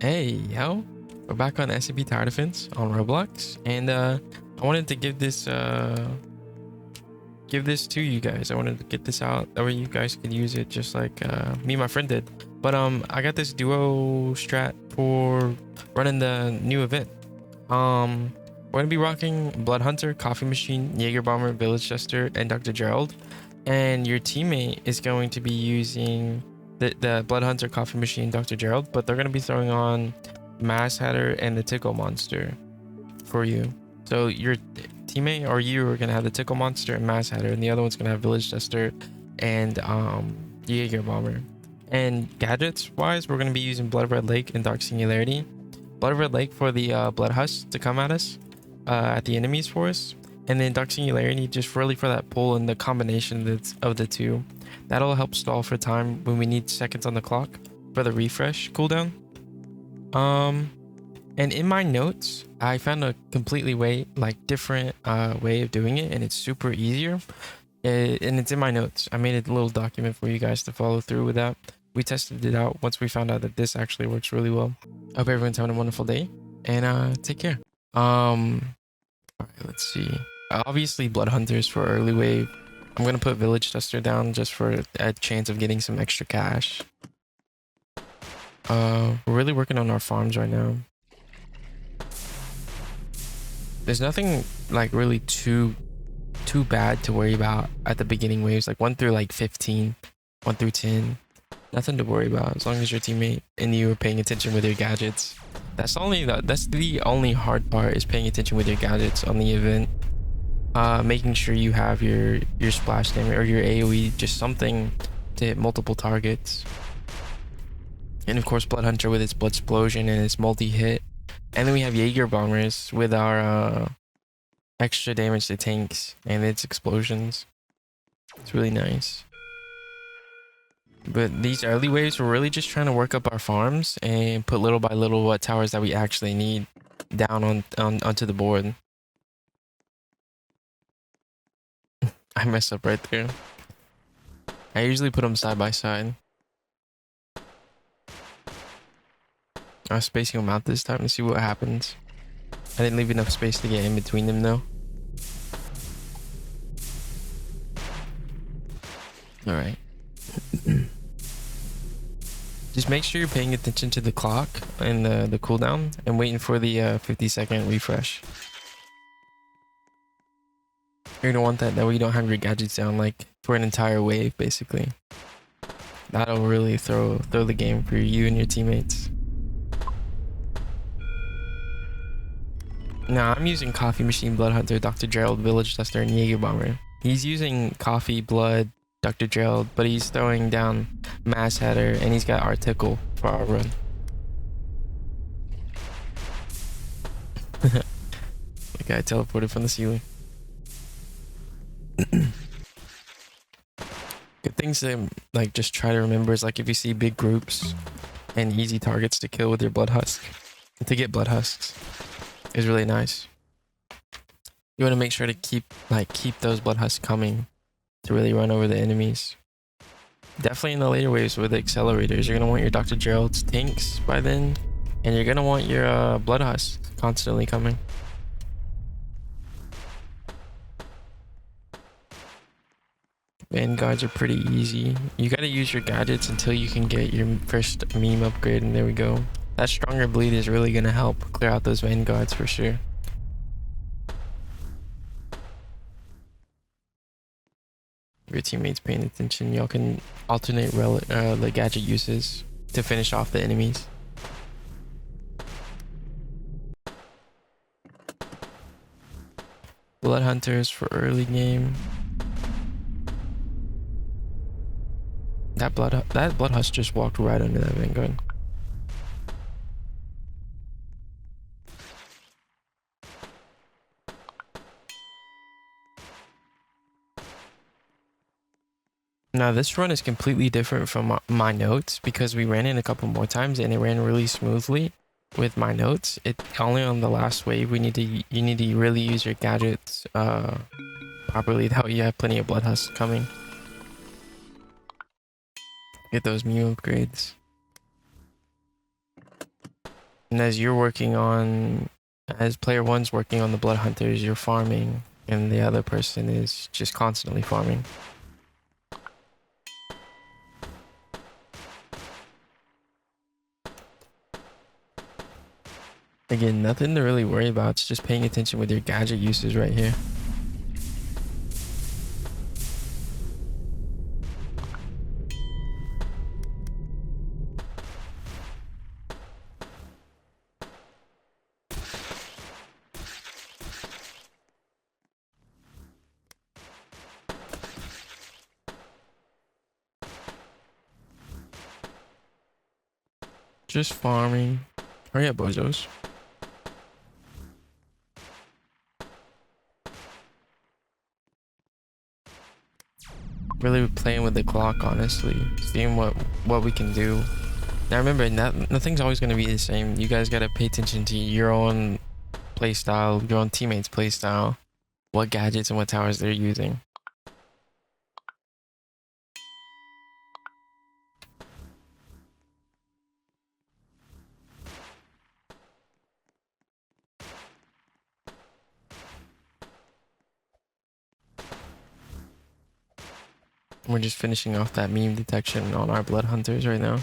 Hey, yo, we're back on SCP Tower Defense on Roblox, and I wanted to give this to you guys. I wanted to get this out that way you guys could use it just like me and my friend did. But I got this duo strat for running the new event. We're gonna be rocking Blood Hunter, Coffee Machine, Jaeger Bomber, Village Jester, and Dr. Gerald, and your teammate is going to be using the Blood Hunter, Coffee Machine, Dr. Gerald, but they're going to be throwing on Mass Hatter and the Tickle Monster for you. So your teammate or you are going to have the Tickle Monster and Mass Hatter, and the other one's going to have Village Jester and Jaeger Bomber. And gadgets wise, we're going to be using Blood Red Lake and Dark Singularity. Blood Red Lake for the Blood Husk to come at us, at the enemies for us. And then Dark Singularity just really for that pull and the combination of the two. That'll help stall for time when we need seconds on the clock for the refresh cooldown. And in my notes, I found a completely different way of doing it, and it's super easier. And it's in my notes. I made a little document for you guys to follow through with that. We tested it out once we found out that this actually works really well. I hope everyone's having a wonderful day, and take care. All right, let's see. Obviously, Blood Hunters for early wave. I'm gonna put Village Jester down just for a chance of getting some extra cash. We're really working on our farms right now. There's nothing like really too bad to worry about at the beginning waves, like 1 through like 15, 1 through 10. Nothing to worry about as long as your teammate and you are paying attention with your gadgets. That's the only hard part, is paying attention with your gadgets on the event. Making sure you have your splash damage or your AoE, just something to hit multiple targets. And of course, Blood Hunter with its Blood Explosion and its multi-hit. And then we have Jaeger Bombers with our extra damage to tanks and its explosions. It's really nice. But these early waves, we're really just trying to work up our farms and put little by little what towers that we actually need down onto the board. I messed up right there. I usually put them side by side. I was spacing them out this time to see what happens. I didn't leave enough space to get in between them though. Alright. Just make sure you're paying attention to the clock and the cooldown and waiting for the 50-second refresh. You're gonna want that way you don't have your gadgets down like for an entire wave, basically. That'll really throw the game for you and your teammates. Now I'm using Coffee Machine, Blood Hunter, Dr. Gerald, Village Jester, and Jaeger Bomber. He's using Coffee, Blood, Dr. Gerald, but he's throwing down Mass Hatter, and he's got our Tickle for our run. The guy teleported from the ceiling. Good things to like just try to remember is like if you see big groups and easy targets to kill with your Blood Husk, to get Blood Husks is really nice. You want to make sure to keep those Blood Husks coming to really run over the enemies. Definitely in the later waves with the accelerators, you're gonna want your Dr. Gerald's tanks by then, and you're gonna want your Blood Husks constantly coming. Vanguards are pretty easy. You gotta use your gadgets until you can get your first meme upgrade, and there we go. That stronger bleed is really gonna help clear out those vanguards for sure. If your teammates paying attention, y'all can alternate the gadget uses to finish off the enemies. Blood Hunters for early game. That blood husk just walked right under that vanguard. Now this run is completely different from my notes because we ran it a couple more times and it ran really smoothly with my notes. It only on the last wave you need to really use your gadgets properly. That way you have plenty of blood husks coming. Get those Mew upgrades. And as player one's working on the blood hunters, you're farming, and the other person is just constantly farming. Again, nothing to really worry about. It's just paying attention with your gadget uses right here. Just farming. Hurry up, bozos. Really playing with the clock, honestly. Seeing what we can do. Now remember, nothing's always going to be the same. You guys got to pay attention to your own playstyle, your own teammates' playstyle, what gadgets and what towers they're using. We're just finishing off that meme detection on our blood hunters right now.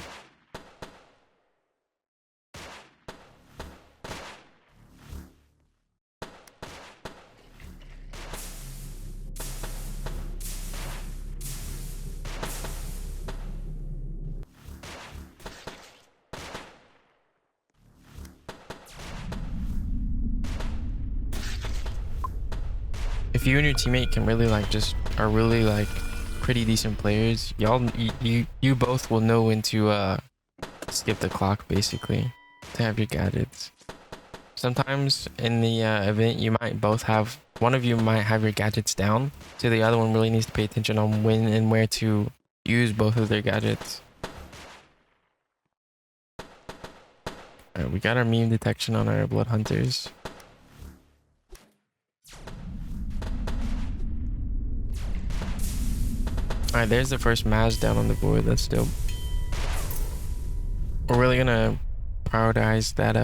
If you and your teammate can really are really pretty decent players, you both will know when to skip the clock basically to have your gadgets. Sometimes in the event you might both have, one of you might have your gadgets down, so the other one really needs to pay attention on when and where to use both of their gadgets. Alright, we got our meme detection on our blood hunters. Alright, there's the first Maz down on the board. That's dope. We're really gonna prioritize that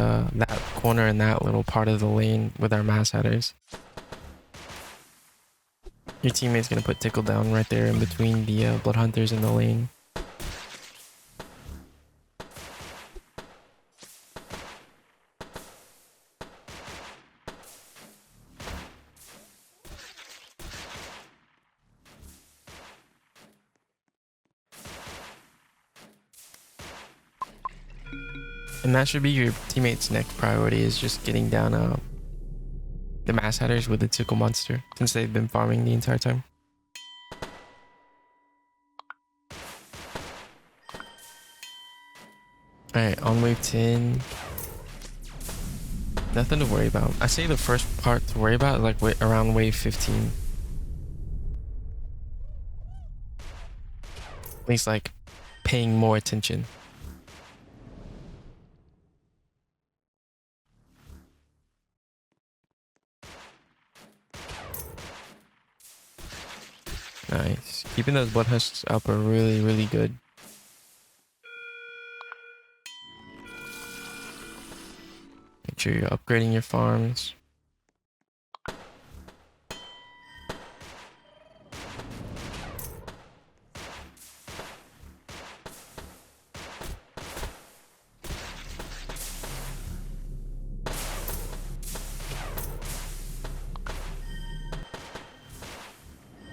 corner and that little part of the lane with our Maz headers. Your teammate's gonna put Tickle down right there in between the blood hunters and the lane. And that should be your teammate's next priority, is just getting down the mass headers with the Tickle monster, since they've been farming the entire time. Alright, on wave 10. Nothing to worry about. I say the first part to worry about, like around wave 15. At least like paying more attention. Nice. Keeping those blood husks up are really, really good. Make sure you're upgrading your farms.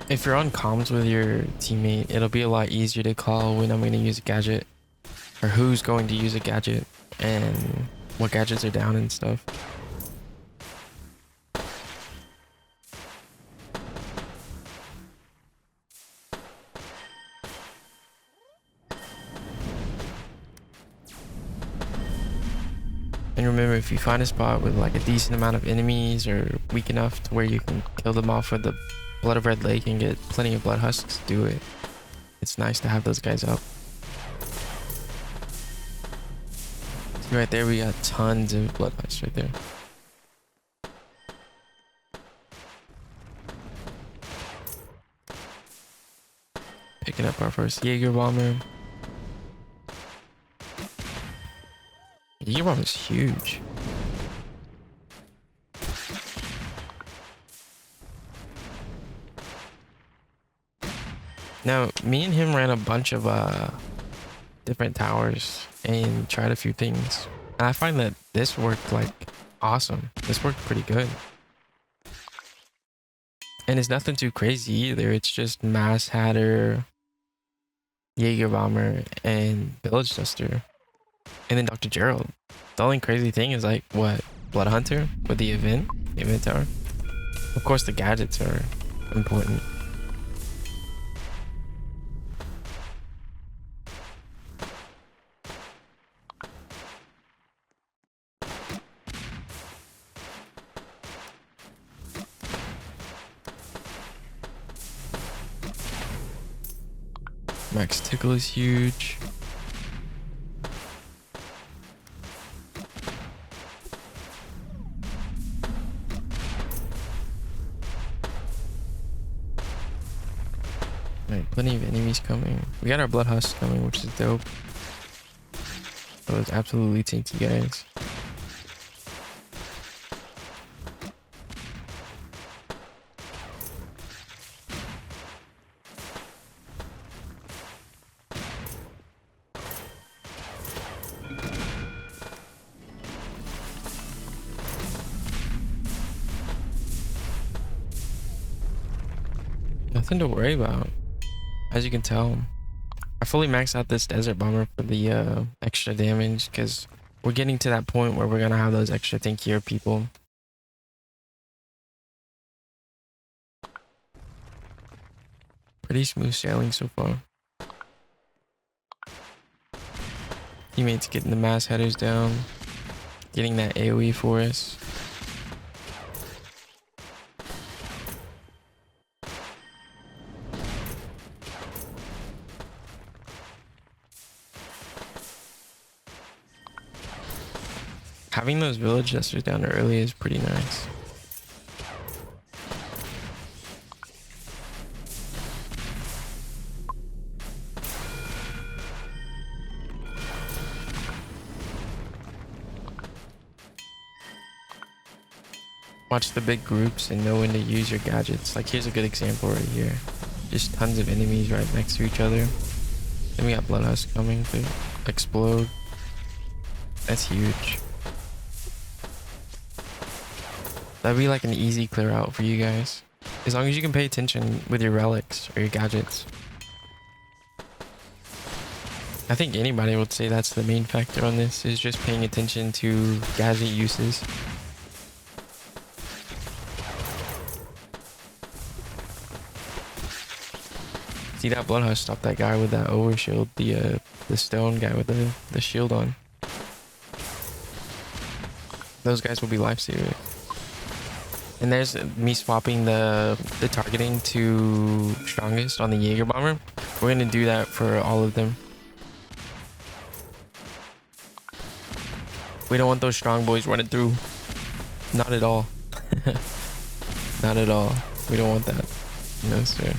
If you're on comms with your teammate, it'll be a lot easier to call when I'm going to use a gadget, or who's going to use a gadget, and what gadgets are down and stuff. And remember, if you find a spot with like a decent amount of enemies or weak enough to where you can kill them off with the Blood of Red Lake and get plenty of blood husks, do it. It's nice to have those guys up. See right there, we got tons of blood husks right there. Picking up our first Jaeger bomber. Your bomb is huge. Now, me and him ran a bunch of different towers and tried a few things. And I find that this worked like awesome. This worked pretty good. And it's nothing too crazy either. It's just Mass Hatter, Jaeger Bomber, and Village Duster. And then Dr. Gerald. The only crazy thing is like what? Blood Hunter with the event tower. Of course the gadgets are important. Max Tickle is huge. Alright, plenty of enemies coming. We got our Blood Husk coming, which is dope. Those absolutely tanky guys. Nothing to worry about. As you can tell, I fully maxed out this Desert Bomber for the extra damage because we're getting to that point where we're gonna have those extra tankier people. Pretty smooth sailing so far. Teammates getting the mass headers down, getting that AoE for us. Having those village dusters down early is pretty nice. Watch the big groups and know when to use your gadgets. Like here's a good example right here. Just tons of enemies right next to each other. Then we got Blood Husk coming to explode. That's huge. That'd be like an easy clear out for you guys. As long as you can pay attention with your relics or your gadgets. I think anybody would say that's the main factor on this, is just paying attention to gadget uses. See that Blood Husk stop that guy with that overshield, the stone guy with the shield on. Those guys will be lifesavers. And there's me swapping the targeting to strongest on the Jaeger Bomber. We're gonna do that for all of them. We don't want those strong boys running through. Not at all. Not at all. We don't want that. No sir.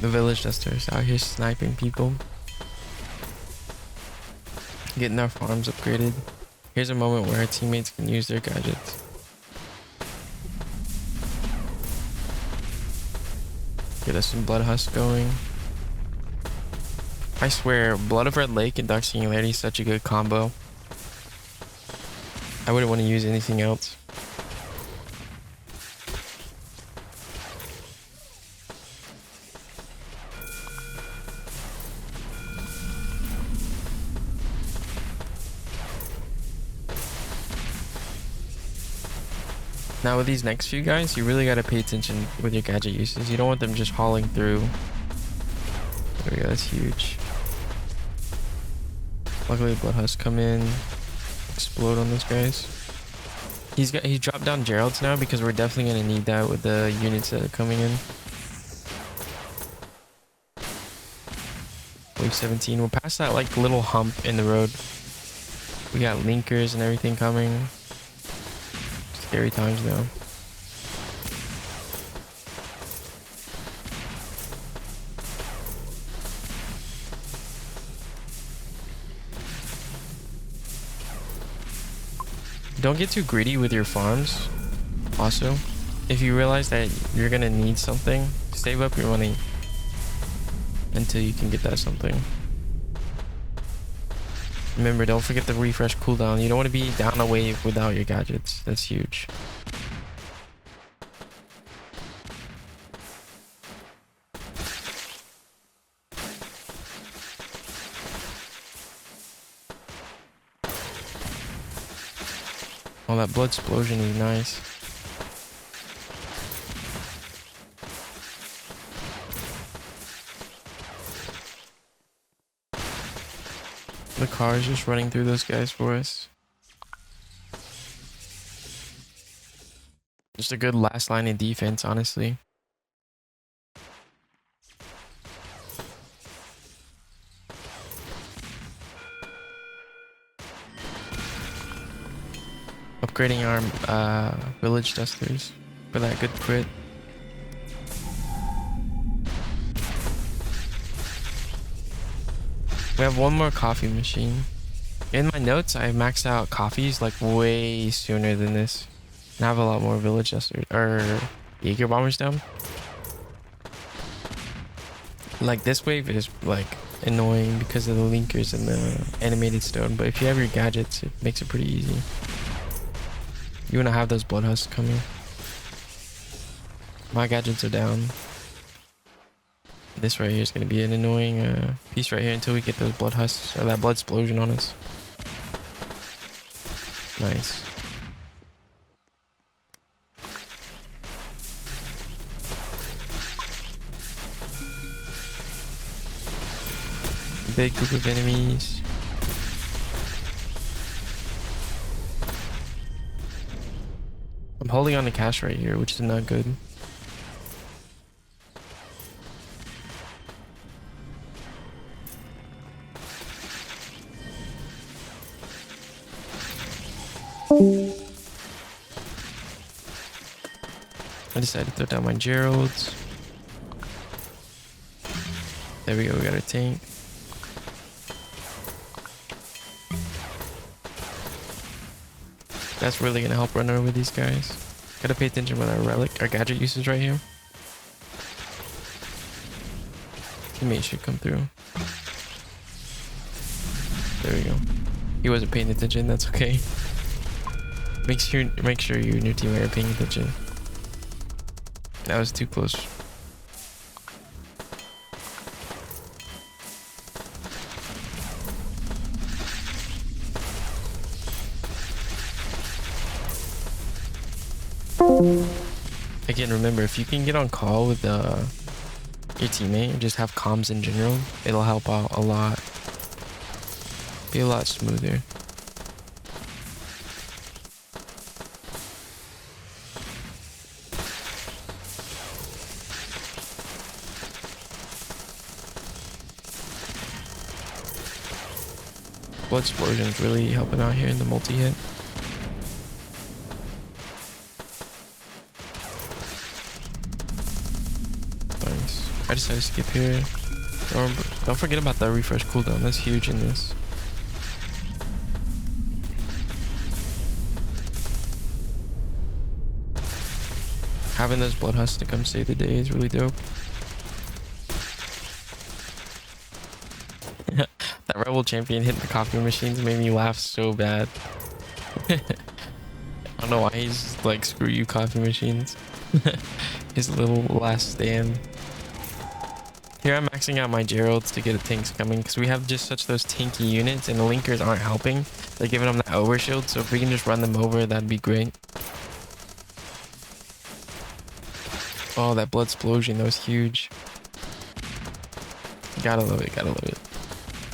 The village dusters out here sniping people. Getting our farms upgraded. Here's a moment where our teammates can use their gadgets. Get us some Blood Husk going. I swear, Blood of Red Lake and Dark Singularity is such a good combo. I wouldn't want to use anything else. Now with these next few guys, you really got to pay attention with your gadget uses. You don't want them just hauling through. There we go, that's huge. Luckily Blood Husk come in, explode on those guys. He's dropped down Gerald's now because we're definitely going to need that with the units that are coming in. Wave 17, we're past that like little hump in the road. We got linkers and everything coming. Scary times now. don't get too greedy with your farms. Also, if you realize that you're gonna need something, save up your money until you can get that something. Remember, don't forget the refresh cooldown. You don't want to be down a wave without your gadgets. That's huge. Oh, that blood explosion is nice. The car is just running through those guys for us. Just a good last line of defense, honestly. Upgrading our village dusters for that good crit. We have one more coffee machine. In my notes, I maxed out coffees like way sooner than this. And I have a lot more village dusters or Jaeger bombers down. Like this wave is like annoying because of the linkers and the animated stone, but if you have your gadgets, it makes it pretty easy. You want to have those blood husks coming. My gadgets are down. This right here is going to be an annoying piece right here until we get those blood husks or that blood explosion on us. Nice. Big group of enemies. I'm holding on to cash right here, which is not good. I decided to throw down my Geralds. There we go, we got our tank. That's really gonna help run over these guys. Gotta pay attention with our gadget usage right here. Teammate should come through. There we go. He wasn't paying attention, that's okay. Make sure you and your teammate are paying attention. That was too close. Again, remember, if you can get on call with your teammate or just have comms in general, it'll help out a lot. Be a lot smoother. Blood explosion's really helping out here in the multi-hit. Nice. I decided to skip here. Don't forget about that refresh cooldown. That's huge in this. Having those blood husks to come save the day is really dope. That rebel champion hitting the coffee machines made me laugh so bad. I don't know why he's like, screw you coffee machines. His little last stand. Here I'm maxing out my Geralds to get the tanks coming because we have just such those tanky units and the linkers aren't helping. They're giving them that overshield, so if we can just run them over, that'd be great. Oh, that blood explosion, that was huge. Gotta love it, gotta love it.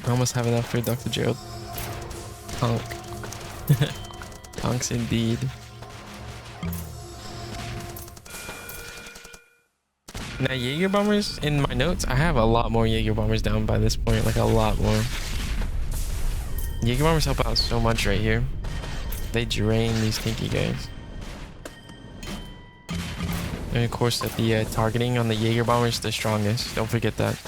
I almost have enough for Dr. Gerald. Punk. Punks indeed. Now, Jaeger bombers, in my notes, I have a lot more Jaeger bombers down by this point, like a lot more. Jaeger bombers help out so much right here. They drain these tanky guys. And of course, that the targeting on the Jaeger bomber is the strongest. Don't forget that.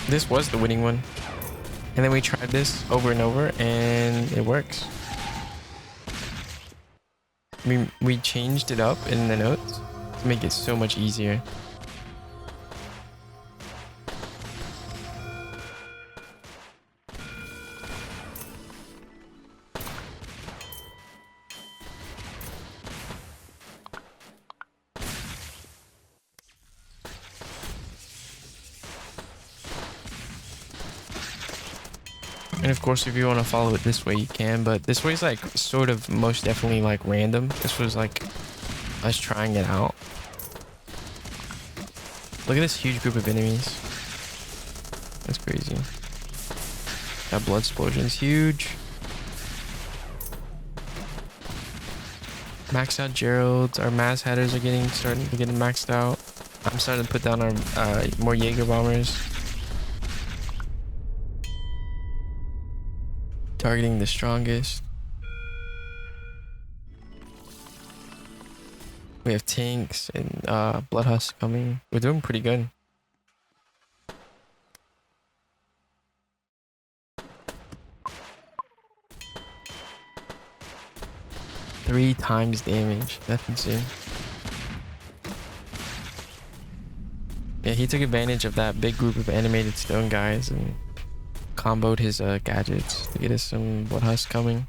This was the winning one. And then we tried this over and over and it works. We changed it up in the notes to make it so much easier. And of course, if you want to follow it this way, you can, but this way is like sort of most definitely like random. This was like us trying it out. Look at this huge group of enemies. That's crazy. That blood explosion is huge. Maxed out Geralds. Our Maz headers are starting to get maxed out. I'm starting to put down our more Jaeger bombers. Targeting the strongest. We have tanks and blood husks coming. We're doing pretty good. Three times damage. That's insane. Yeah, he took advantage of that big group of animated stone guys and comboed his gadgets to get us some blood husks coming.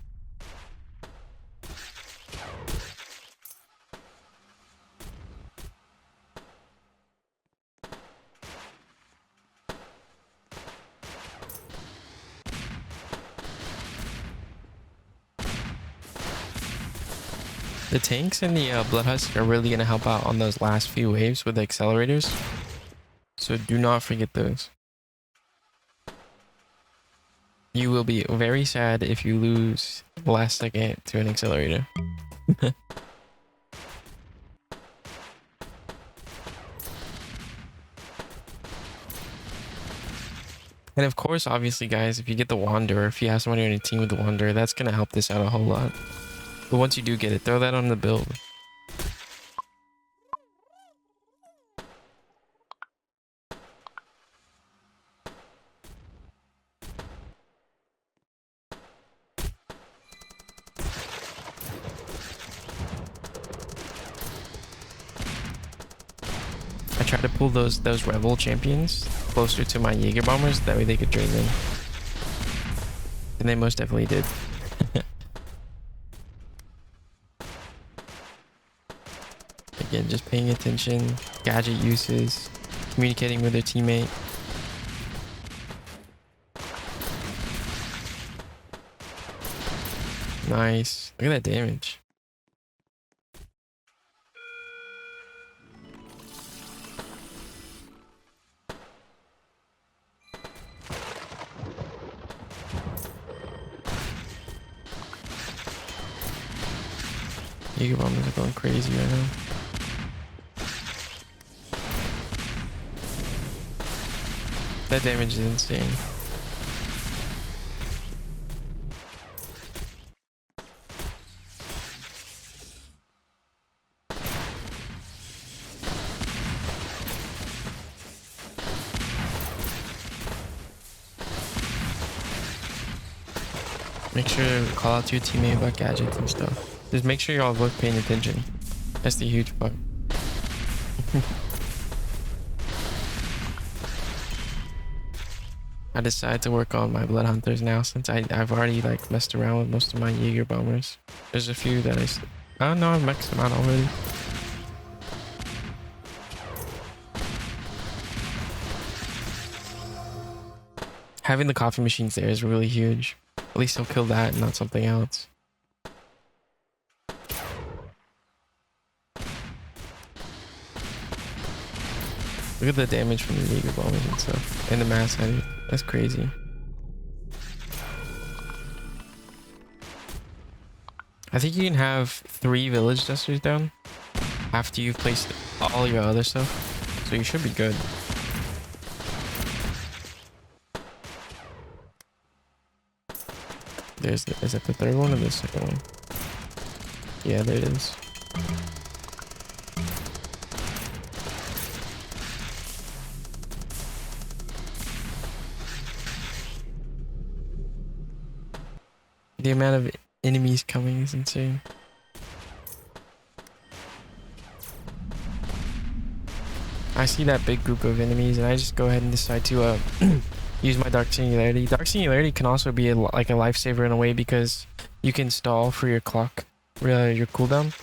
The tanks and the blood husks are really going to help out on those last few waves with the accelerators. So do not forget those. You will be very sad if you lose last second to an accelerator. And of course, obviously, guys, if you get the Wanderer, if you have somebody on your team with the Wanderer, that's going to help this out a whole lot. But once you do get it, throw that on the build. I tried to pull those Rebel champions closer to my Jaeger bombers, that way they could drain them. And they most definitely did. Again, just paying attention, gadget uses, communicating with their teammate. Nice. Look at that damage. Jaeger bombers are going crazy right now. That damage is insane. Make sure to call out to your teammate about gadgets and stuff. Just make sure you're all both paying attention. That's the huge part. I decided to work on my blood hunters now since I've already like messed around with most of my Jaeger bombers. There's a few that I don't know, I've maxed them out already. Having the coffee machines there is really huge. At least he'll kill that and not something else. Look at the damage from the Jaeger bombers and stuff. And the mass head. That's crazy. I think you can have 3 village dusters down after you've placed all your other stuff. So you should be good. Is that the third one or the second one? Yeah, there it is. The amount of enemies coming is insane. I see that big group of enemies and I just go ahead and decide to use my Dark Singularity. Dark Singularity can also be like a lifesaver in a way because you can stall for your clock, your cooldown.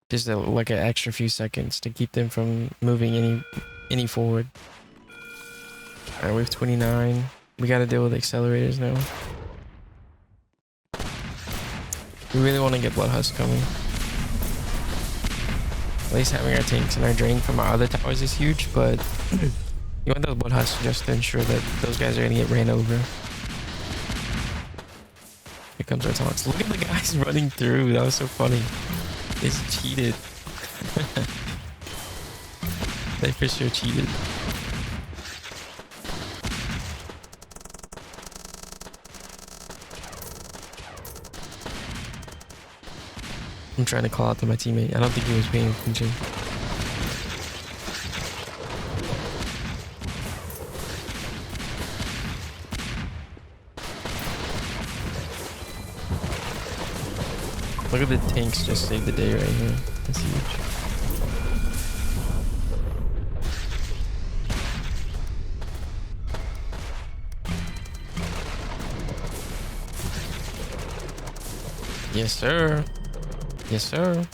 Just like an extra few seconds to keep them from moving any forward. Alright, we have 29. We gotta deal with accelerators now. We really want to get Blood Husk coming. At least having our tanks and our drain from our other towers is huge, but you want those Blood Husks just to ensure that those guys are gonna get ran over. Here comes our taunts. Look at the guys running through. That was so funny. It's cheated. They for sure cheated. I'm trying to call out to my teammate. I don't think he was paying attention. Look at the tanks just saved the day right here. That's huge. Yes, sir. Yes, sir.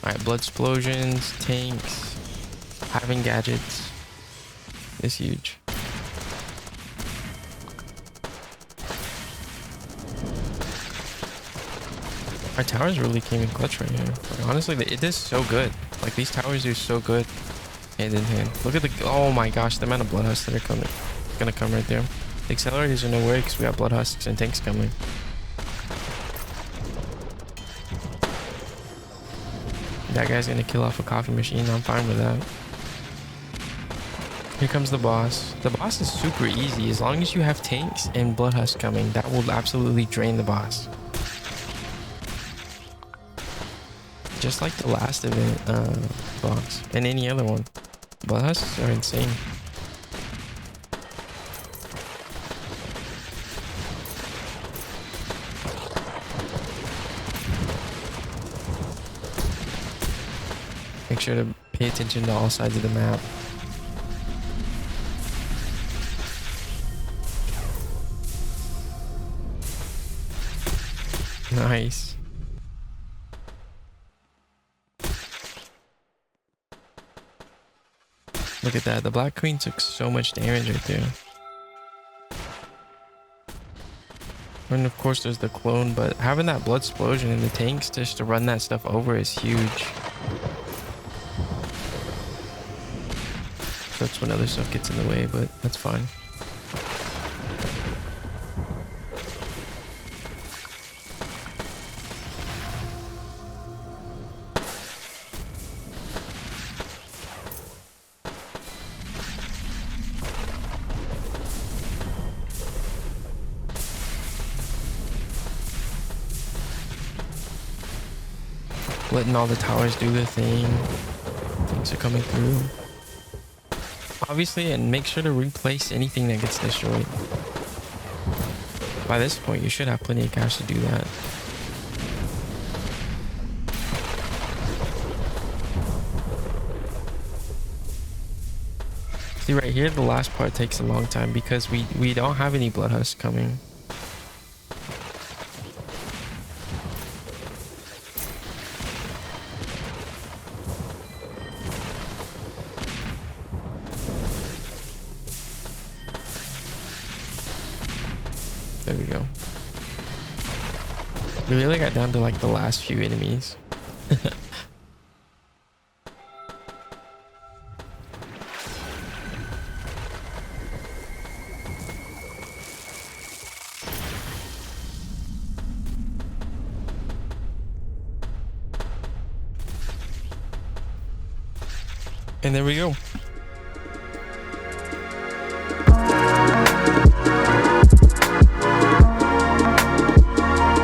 Alright, blood explosions, tanks, having gadgets is huge. Our towers really came in clutch right here. Like, honestly, it is so good. Like, these towers are so good hand in hand. Look at the... Oh my gosh, the amount of blood husks that are gonna come right there. The accelerators are no way because we got blood husks and tanks coming. That guy's gonna kill off a coffee machine. I'm fine with that. Here comes the boss. The boss is super easy. As long as you have tanks and blood husks coming, that will absolutely drain the boss. Just like the last event boss and any other one. Blood husks are insane. Make sure to pay attention to all sides of the map. Nice. Look at that. The Black Queen took so much damage right there. And of course there's the clone, but having that blood explosion in the tanks just to run that stuff over is huge. That's when other stuff gets in the way, but that's fine. Letting all the towers do their thing. Things are coming through. Obviously, and make sure to replace anything that gets destroyed. By this point, you should have plenty of cash to do that. See, right here, the last part takes a long time because we don't have any blood husks coming. There we go. We really got down to like the last few enemies. And there we go.